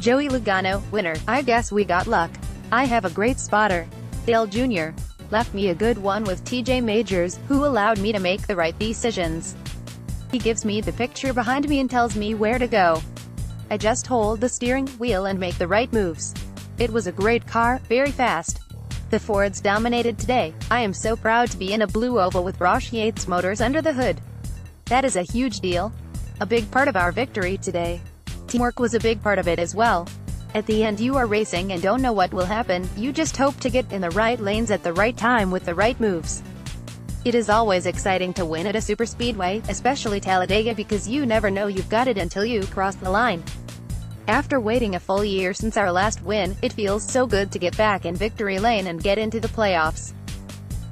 Joey Logano, winner. I guess we got luck. I have a great spotter. Dale Jr. left me a good one with TJ Majors, who allowed me to make the right decisions. He gives me the picture behind me and tells me where to go. I just hold the steering wheel and make the right moves. It was a great car, very fast. The Fords dominated today. I am so proud to be in a blue oval with Roush Yates motors under the hood. That is a huge deal. A big part of our victory today. Teamwork was a big part of it as well. At the end you are racing and don't know what will happen, you just hope to get in the right lanes at the right time with the right moves. It is always exciting to win at a superspeedway, especially Talladega, because you never know you've got it until you cross the line. After waiting a full year since our last win, it feels so good to get back in victory lane and get into the playoffs.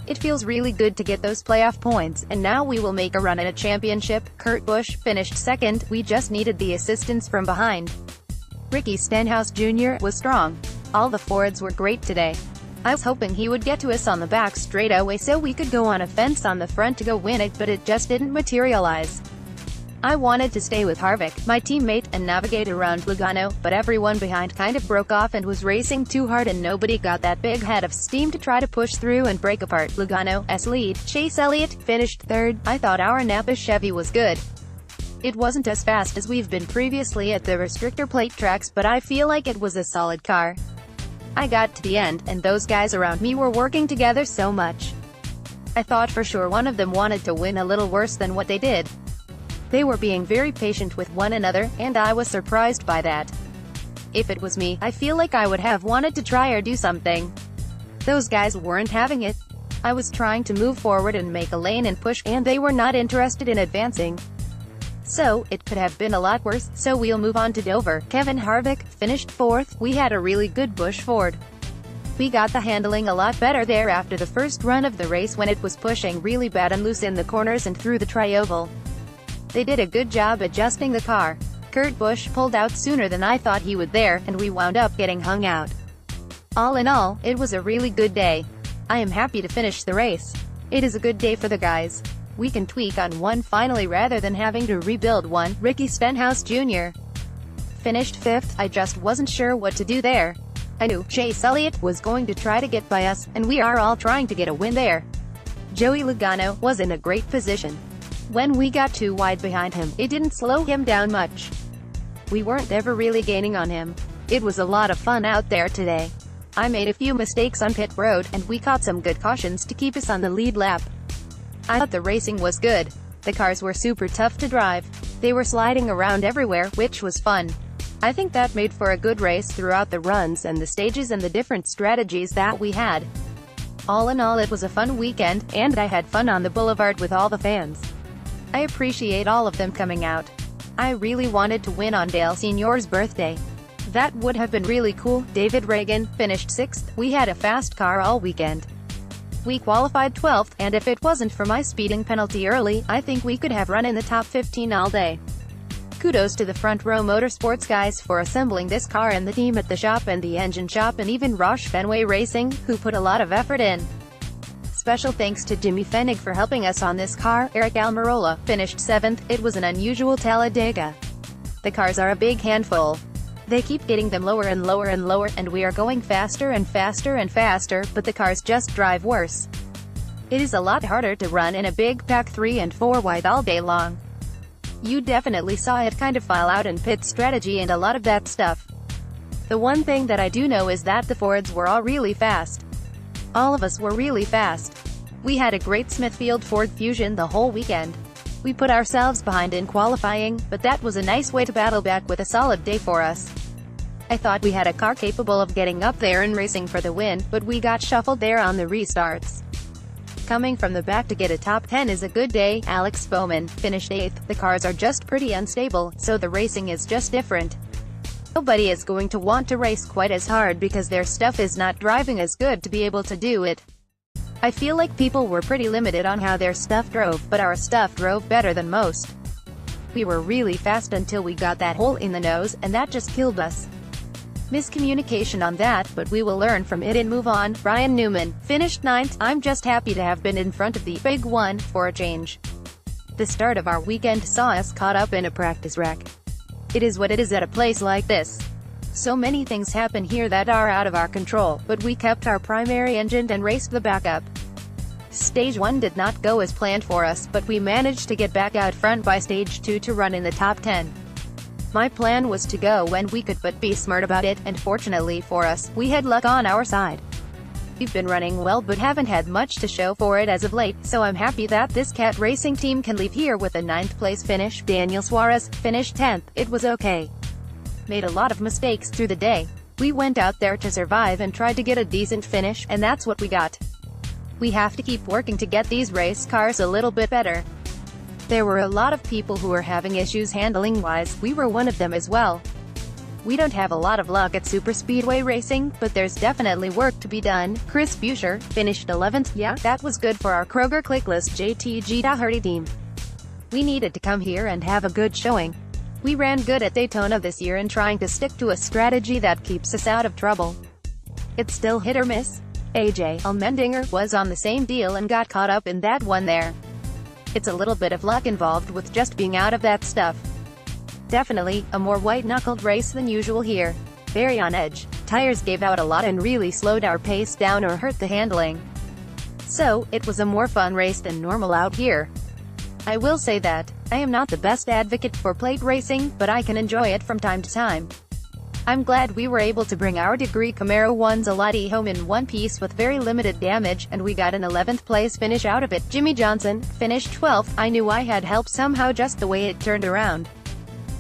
It feels really good to get those playoff points, and now we will make a run at a championship. Kurt Busch finished second, we just needed the assistance from behind. Ricky Stenhouse Jr. was strong. All the Fords were great today. I was hoping he would get to us on the back straightaway so we could go on a fence on the front to go win it, but it just didn't materialize. I wanted to stay with Harvick, my teammate, and navigate around Logano, but everyone behind kind of broke off and was racing too hard and nobody got that big head of steam to try to push through and break apart Logano's lead. Chase Elliott finished third. I thought our Napa Chevy was good. It wasn't as fast as we've been previously at the restrictor plate tracks, but I feel like it was a solid car. I got to the end, and those guys around me were working together so much. I thought for sure one of them wanted to win a little worse than what they did. They were being very patient with one another, and I was surprised by that. If it was me, I feel like I would have wanted to try or do something. Those guys weren't having it. I was trying to move forward and make a lane and push, and they were not interested in advancing. So, it could have been a lot worse, so we'll move on to Dover. Kevin Harvick finished fourth. We had a really good Busch Ford. We got the handling a lot better there after the first run of the race when it was pushing really bad and loose in the corners and through the tri-oval. They did a good job adjusting the car. Kurt Busch pulled out sooner than I thought he would there, and we wound up getting hung out. All in all, it was a really good day. I am happy to finish the race. It is a good day for the guys. We can tweak on one finally rather than having to rebuild one. Ricky Stenhouse Jr. finished fifth. I just wasn't sure what to do there. I knew Chase Elliott was going to try to get by us, and we are all trying to get a win there. Joey Logano was in a great position. When we got too wide behind him, it didn't slow him down much. We weren't ever really gaining on him. It was a lot of fun out there today. I made a few mistakes on pit road, and we caught some good cautions to keep us on the lead lap. I thought the racing was good. The cars were super tough to drive. They were sliding around everywhere, which was fun. I think that made for a good race throughout the runs and the stages and the different strategies that we had. All in all, it was a fun weekend, and I had fun on the boulevard with all the fans. I appreciate all of them coming out. I really wanted to win on Dale Sr.'s birthday. That would have been really cool. David Reagan finished 6th. We had a fast car all weekend. We qualified 12th, and if it wasn't for my speeding penalty early, I think we could have run in the top 15 all day. Kudos to the Front Row Motorsports guys for assembling this car and the team at the shop and the engine shop and even Roush Fenway Racing, who put a lot of effort in. Special thanks to Jimmy Fenig for helping us on this car. Eric Almirola finished 7th. It was an unusual Talladega. The cars are a big handful. They keep getting them lower and lower and lower, and we are going faster and faster and faster, but the cars just drive worse. It is a lot harder to run in a big pack 3 and 4 wide all day long. You definitely saw it kind of file out in pit strategy and a lot of that stuff. The one thing that I do know is that the Fords were all really fast. All of us were really fast. We had a great Smithfield Ford Fusion the whole weekend. We put ourselves behind in qualifying, but that was a nice way to battle back with a solid day for us. I thought we had a car capable of getting up there and racing for the win, but we got shuffled there on the restarts. Coming from the back to get a top 10 is a good day. Alex Bowman finished 8th. The cars are just pretty unstable, so the racing is just different. Nobody is going to want to race quite as hard because their stuff is not driving as good to be able to do it. I feel like people were pretty limited on how their stuff drove, but our stuff drove better than most. We were really fast until we got that hole in the nose, and that just killed us. Miscommunication on that, but we will learn from it and move on. Ryan Newman finished 9th. I'm just happy to have been in front of the big one, for a change. The start of our weekend saw us caught up in a practice wreck. It is what it is at a place like this. So many things happen here that are out of our control, but we kept our primary engine and raced the backup. Stage 1 did not go as planned for us, but we managed to get back out front by Stage 2 to run in the top 10. My plan was to go when we could but be smart about it, and fortunately for us, we had luck on our side. We've been running well but haven't had much to show for it as of late, so I'm happy that this cat racing team can leave here with a 9th place finish. Daniel Suarez finished 10th. It was okay. Made a lot of mistakes through the day. We went out there to survive and tried to get a decent finish, and that's what we got. We have to keep working to get these race cars a little bit better. There were a lot of people who were having issues handling-wise. We were one of them as well. We don't have a lot of luck at superspeedway racing, but there's definitely work to be done. Chris Buescher finished 11th. Yeah, that was good for our Kroger Clickless JTG Daugherty team. We needed to come here and have a good showing. We ran good at Daytona this year and trying to stick to a strategy that keeps us out of trouble. It's still hit or miss. AJ Allmendinger was on the same deal and got caught up in that one there. It's a little bit of luck involved with just being out of that stuff. Definitely a more white-knuckled race than usual here. Very on edge. Tires gave out a lot and really slowed our pace down or hurt the handling. So, it was a more fun race than normal out here. I will say that I am not the best advocate for plate racing, but I can enjoy it from time to time. I'm glad we were able to bring our Degree Camaro 1 home in one piece with very limited damage, and we got an 11th place finish out of it. Jimmy Johnson finished 12th. I knew I had help somehow just the way it turned around.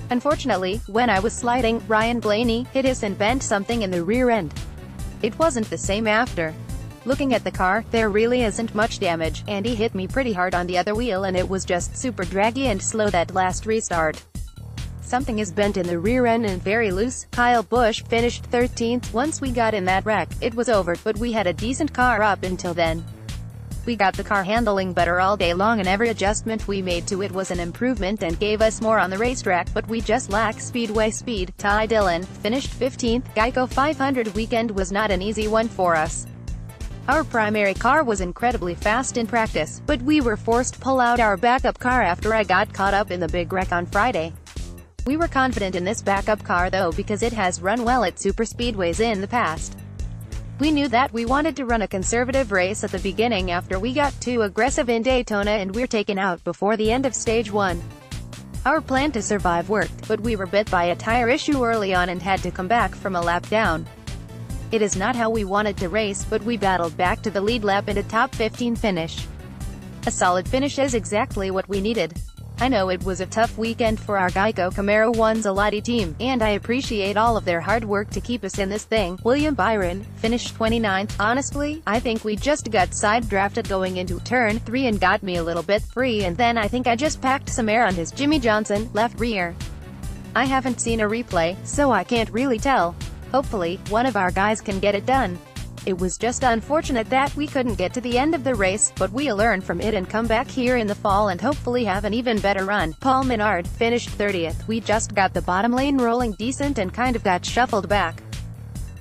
Unfortunately, when I was sliding, Ryan Blaney hit us and bent something in the rear end. It wasn't the same after. Looking at the car, there really isn't much damage. Andy hit me pretty hard on the other wheel and it was just super draggy and slow that last restart. Something is bent in the rear end and very loose. Kyle Busch finished 13th. Once we got in that wreck, it was over, but we had a decent car up until then. We got the car handling better all day long and every adjustment we made to it was an improvement and gave us more on the racetrack, but we just lack speedway speed. Ty Dillon finished 15th. Geico 500 weekend was not an easy one for us. Our primary car was incredibly fast in practice, but we were forced to pull out our backup car after I got caught up in the big wreck on Friday. We were confident in this backup car though because it has run well at superspeedways in the past. We knew that we wanted to run a conservative race at the beginning after we got too aggressive in Daytona and we're taken out before the end of Stage 1. Our plan to survive worked, but we were bit by a tire issue early on and had to come back from a lap down. It is not how we wanted to race, but we battled back to the lead lap and a top 15 finish. A solid finish is exactly what we needed. I know it was a tough weekend for our Geico Camaro 1 team, and I appreciate all of their hard work to keep us in this thing. William Byron finished 29th. Honestly, I think we just got side drafted going into turn 3 and got me a little bit free, and then I think I just packed some air on his Jimmy Johnson left rear. I haven't seen a replay, so I can't really tell. Hopefully, one of our guys can get it done. It was just unfortunate that we couldn't get to the end of the race, but we'll learn from it and come back here in the fall and hopefully have an even better run. Paul Menard finished 30th. We just got the bottom lane rolling decent and kind of got shuffled back.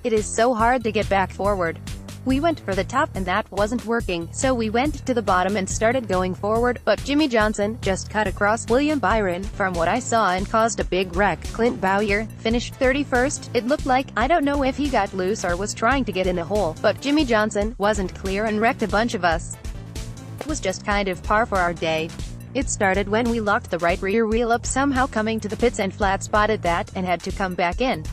It is so hard to get back forward. We went for the top and that wasn't working, so we went to the bottom and started going forward, but Jimmy Johnson just cut across William Byron from what I saw and caused a big wreck. Clint Bowyer finished 31st. It looked like, I don't know if he got loose or was trying to get in a hole, but Jimmy Johnson wasn't clear and wrecked a bunch of us. It was just kind of par for our day. It started when we locked the right rear wheel up somehow coming to the pits and flat spotted that, and had to come back in.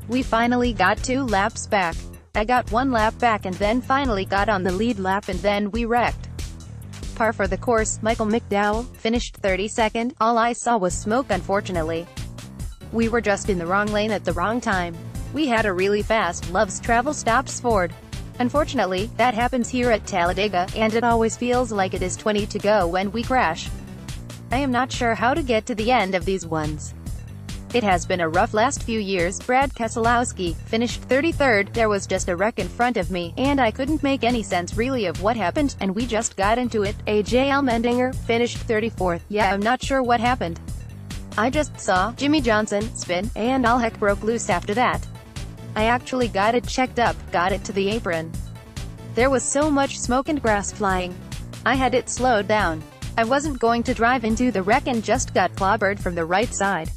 We finally got 2 laps back. I got 1 lap back and then finally got on the lead lap and then we wrecked. Par for the course. Michael McDowell finished 32nd. All I saw was smoke unfortunately. We were just in the wrong lane at the wrong time. We had a really fast Love's Travel stops Ford. Unfortunately, that happens here at Talladega, and it always feels like it is 20 to go when we crash. I am not sure how to get to the end of these ones. It has been a rough last few years. Brad Keselowski finished 33rd. There was just a wreck in front of me, and I couldn't make any sense really of what happened, and we just got into it. AJ Allmendinger finished 34th. Yeah, I'm not sure what happened. I just saw Jimmy Johnson spin, and all heck broke loose after that. I actually got it checked up, got it to the apron. There was so much smoke and grass flying. I had it slowed down. I wasn't going to drive into the wreck and just got clobbered from the right side.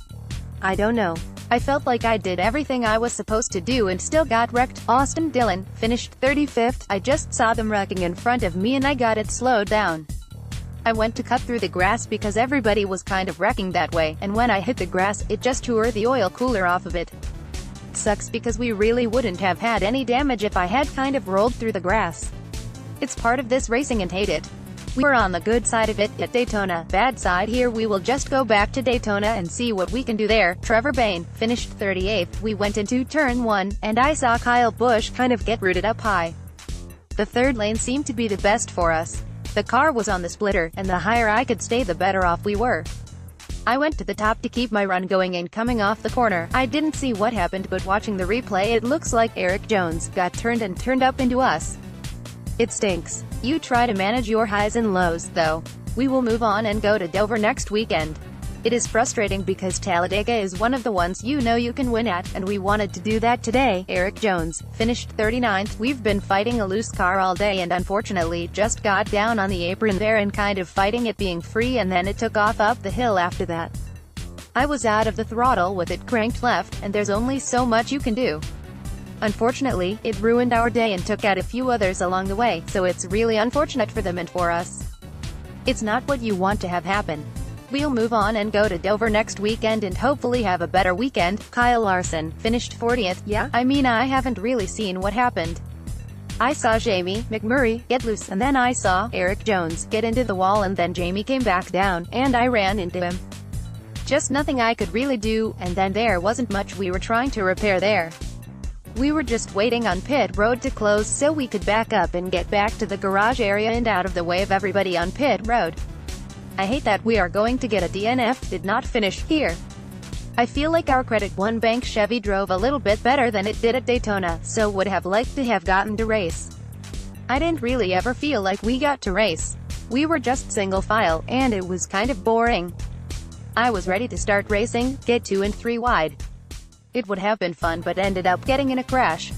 I don't know. I felt like I did everything I was supposed to do and still got wrecked. Austin Dillon finished 35th. I just saw them wrecking in front of me and I got it slowed down. I went to cut through the grass because everybody was kind of wrecking that way, and when I hit the grass, it just tore the oil cooler off of it. Sucks because we really wouldn't have had any damage if I had kind of rolled through the grass. It's part of this racing and hate it. We were on the good side of it at Daytona. Bad side here, we will just go back to Daytona and see what we can do there. Trevor Bayne finished 38th. We went into turn 1, and I saw Kyle Busch kind of get rooted up high. The third lane seemed to be the best for us. The car was on the splitter, and the higher I could stay the better off we were. I went to the top to keep my run going, and coming off the corner, I didn't see what happened, but watching the replay it looks like Eric Jones got turned up into us. It stinks. You try to manage your highs and lows, though. We will move on and go to Dover next weekend. It is frustrating because Talladega is one of the ones you know you can win at, and we wanted to do that today. Eric Jones finished 39th. We've been fighting a loose car all day and unfortunately just got down on the apron there and kind of fighting it being free, and then it took off up the hill after that. I was out of the throttle with it cranked left, and there's only so much you can do. Unfortunately, it ruined our day and took out a few others along the way, so it's really unfortunate for them and for us. It's not what you want to have happen. We'll move on and go to Dover next weekend and hopefully have a better weekend. Kyle Larson finished 40th. Yeah, I mean, I haven't really seen what happened. I saw Jamie McMurray get loose, and then I saw Eric Jones get into the wall, and then Jamie came back down, and I ran into him. Just nothing I could really do, and then there wasn't much we were trying to repair there. We were just waiting on pit road to close so we could back up and get back to the garage area and out of the way of everybody on pit road. I hate that we are going to get a DNF, did not finish here. I feel like our Credit One Bank Chevy drove a little bit better than it did at Daytona, so would have liked to have gotten to race. I didn't really ever feel like we got to race. We were just single file, and it was kind of boring. I was ready to start racing, get 2 and 3 wide. It would have been fun but ended up getting in a crash.